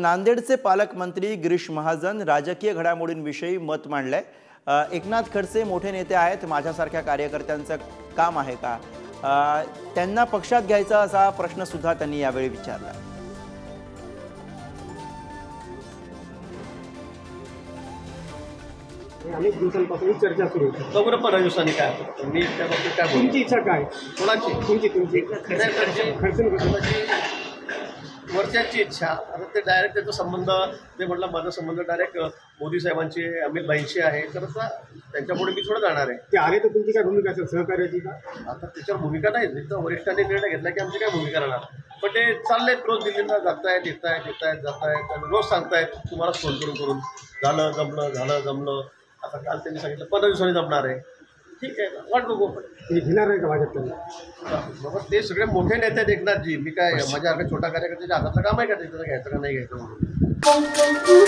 नांदेडचे पालकमंत्री गिरीश महाजन राजकीय घडामोडींविषयी मत मांडलंय। एकनाथ खडसे मोठे नेते आहेत, माझ्यासारख्या कार्यकर्त्यांचं काम आहे का, त्यांना पक्षात घ्यायचा असा प्रश्न सुद्धा त्यांनी यावेळी विचारला। अनेक दिवसांपासून चर्चा सुरू होती। बरोबर 15 दिवसांनी काय होतं मी त्या बाबतीत काय बोलू? तुमची इच्छा काय? कोणाची? तुमची खडसे वरच्यांची इच्छा। आता ते डायरेक्ट त्याचा संबंध ते म्हटलं माझा संबंध डायरेक्ट मोदी साहेबांची अमित भाईंशी आहे, तर आता त्यांच्यापुढे मी थोडं जाणार आहे। ते आले तर तुमची काय भूमिका असेल सहकार्याची का? आता त्याच्यावर भूमिका नाही, तर वरिष्ठांनी निर्णय घेतला की आमची काय भूमिका राहणार, पण ते चाललेत रोज दिल्लीला जातायत येतायत जातायत आणि रोज सांगतायत तुम्हाला फोन करून झालं जमलं। आता काल त्यांनी सांगितलं 15 दिवसांनी जमणार आहे। ठीक आहे, वाट बघू आपण। हे घेणार आहे का भाजपला? बाबा ते सगळे मोठे नेते आहेत एकनाथजी, मी काय माझ्यासारखा छोटा कार्यकर्त्याच्या हातातलं काम आहे का त्याचं घ्यायचं का नाही घ्यायचं म्हणून।